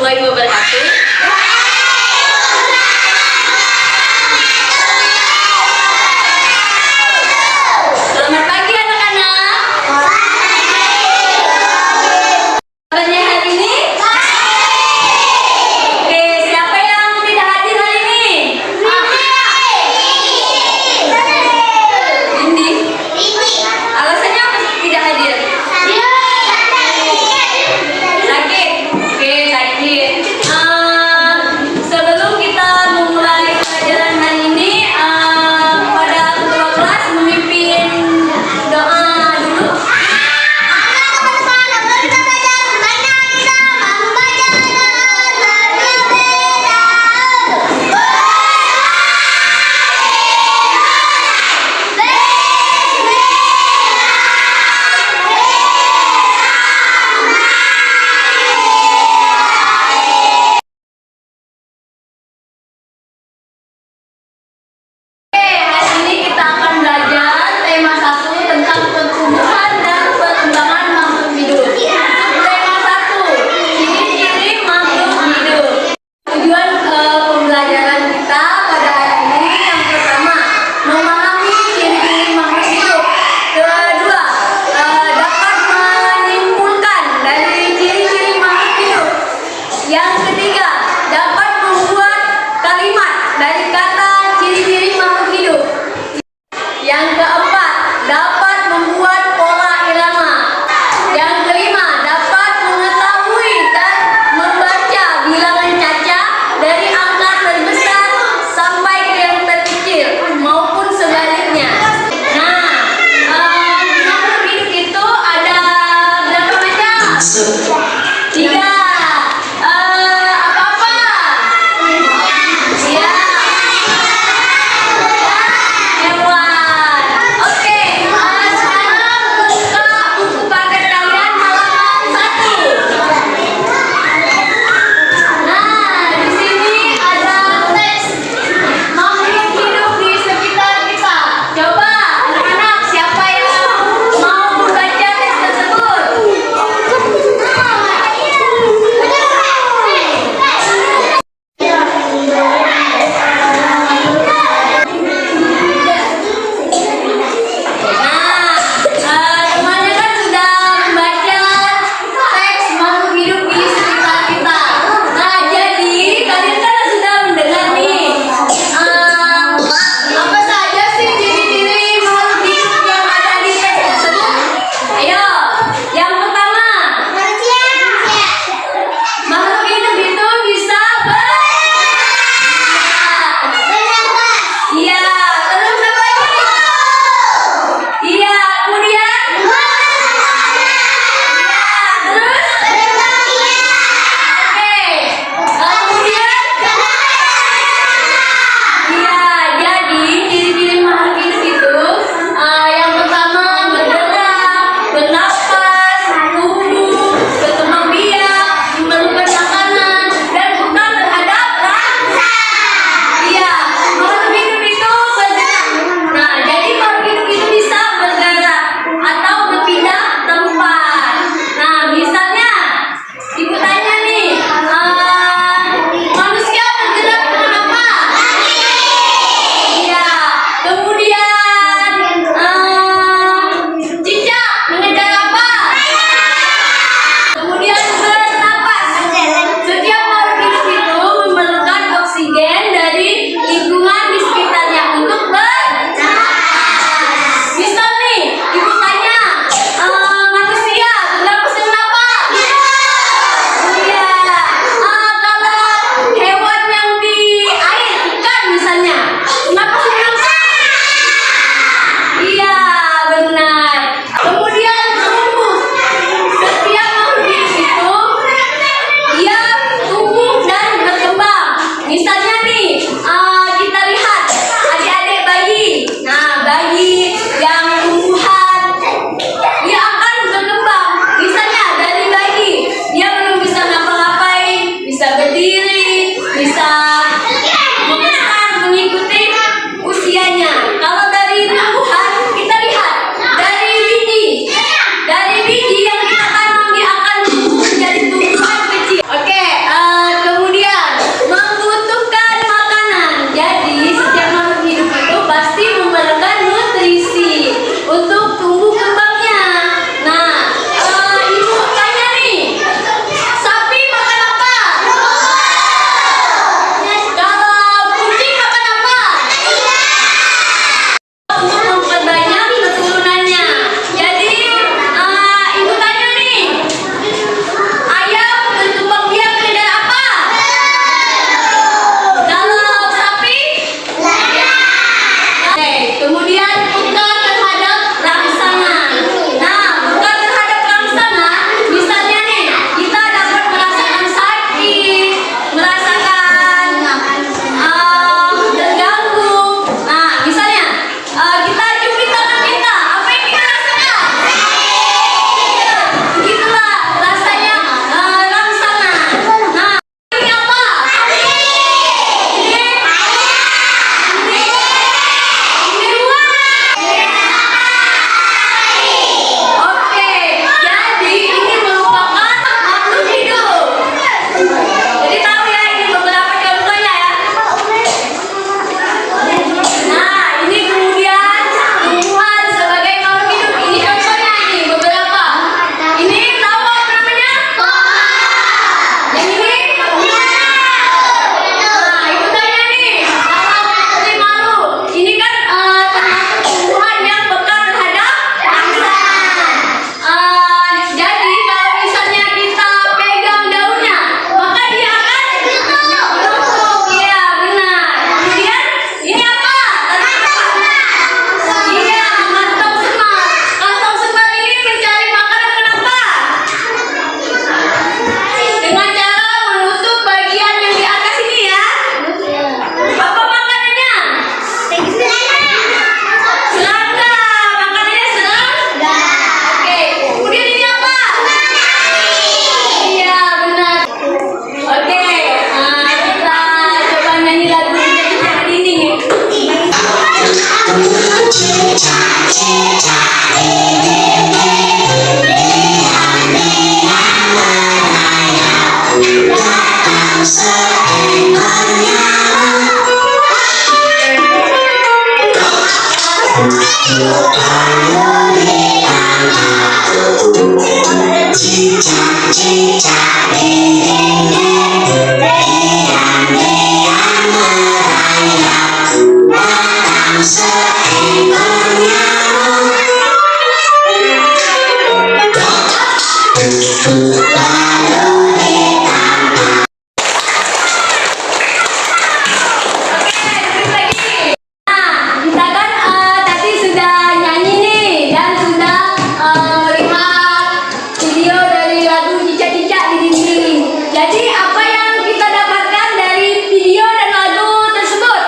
warahmatullahi wabarakatuh. Selamat pagi anak-anak. Kabarnya hari ini? Oke, siapa yang tidak hadir hari ini? Indi. Alasannya apa tidak hadir? Sakit. Oke, sakit. Cicak-cicak dinding-dinding, riang-riang merayap, datang seekor nyamuk. Lalu ditangkap. Kita kan tadi sudah nyanyi nih dan sudah melihat video dari lagu Cicak-Cicak di Dinding. Jadi apa yang kita dapatkan dari video dan lagu tersebut?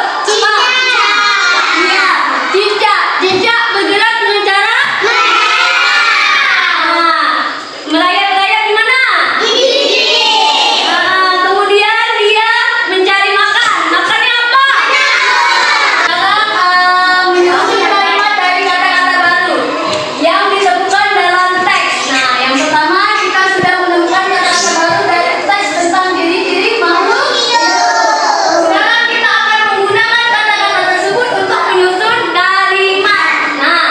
Iya, cicak. Cicak bergerak dengan cara merayap-rayap di mana? Kemudian dia mencari makan. Makannya apa? Sekarang menyusun kalimat dari kata-kata baru yang disebutkan dalam teks. Nah, yang pertama kita sudah menemukan kata-kata baru dari teks tentang ciri-ciri makhluk hidup. Sekarang kita akan menggunakan kata-kata tersebut untuk menyusun kalimat. Nah,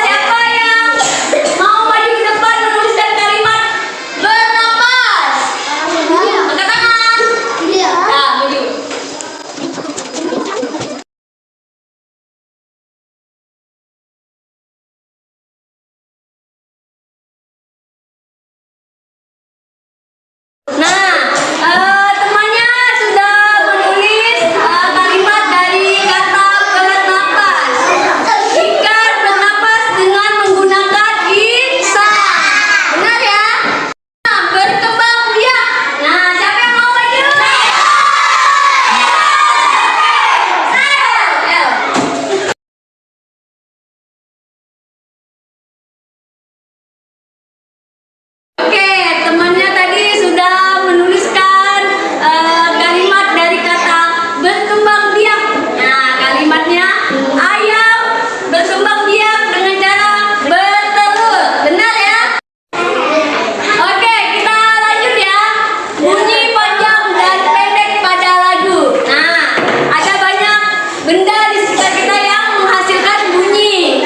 siapa yang mau maju ke depan menuliskan kalimat bernapas? Angkat tangan. Nah, maju. Nah, temannya sudah menulis kalimat dari kata bernapas. Ikan bernapas dengan menggunakan insang. Benar ya? Nah, berkembang biak. Nah, siapa yang mau maju? Ayo. Oke, temannya tadi sudah menuliskan kalimat dari kata berkembang biak. Nah, kalimatnya ayam berkembang biak dengan cara bertelur. Benar ya? Oke, kita lanjut ya. Bunyi panjang dan pendek pada lagu. Nah, ada banyak benda di sekitar kita yang menghasilkan bunyi.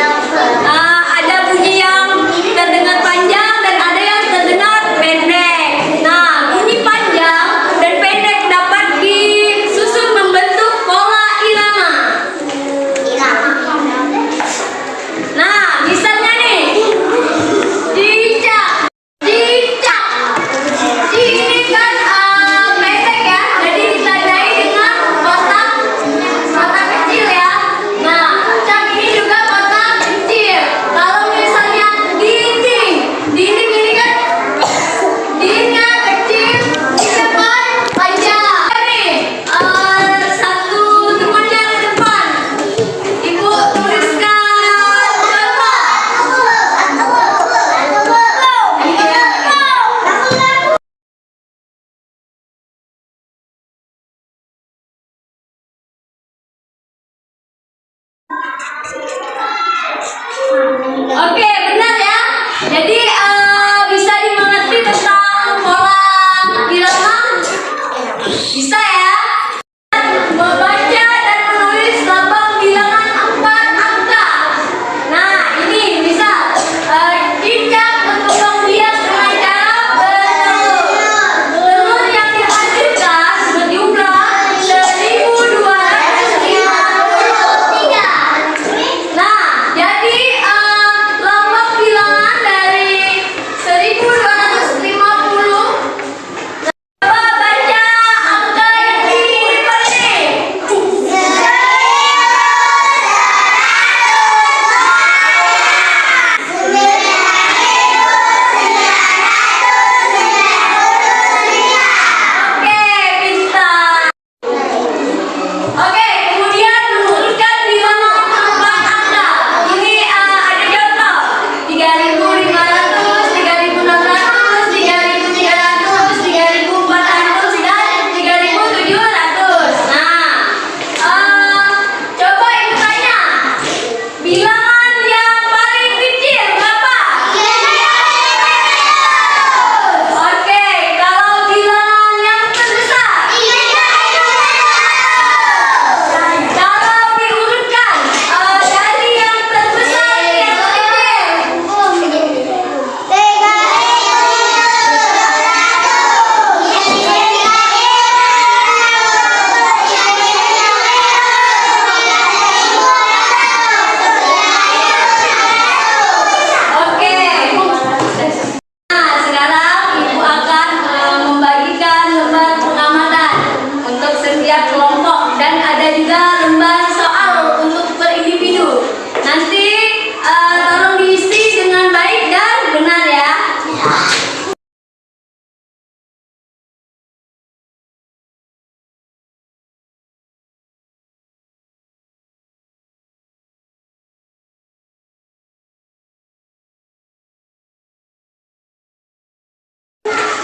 Ada bunyi yang terdengar panjang dan ada yang terdengar pendek. Nah, bunyi panjang dan pendek dapat disusun membentuk pola irama. Nah, misalnya nih, cicak, cicak. Ini kan pendek ya, jadi ditandai dengan kotak kecil ya. Nah, cicak ini juga kotak kecil. Kalau misalnya dinding ini kan dindingnya kecil, di depan panjang. Nih, satu temannya di depan. Ibu tuliskan berapa? Oke, benar ya. Jadi bisa dimengerti tentang pola irama? Bisa ya? Membaca dan menulis lambang bilangan 4 angka. Nah, ini bisa cicak berkembang biak dengan cara bertelur. Telur yang dihasilkan berjumlah 1.253. Nah, jadi lambang bilangan dari 1.250. Coba baca angka yang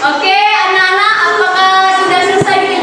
Oke, anak-anak, apakah sudah selesai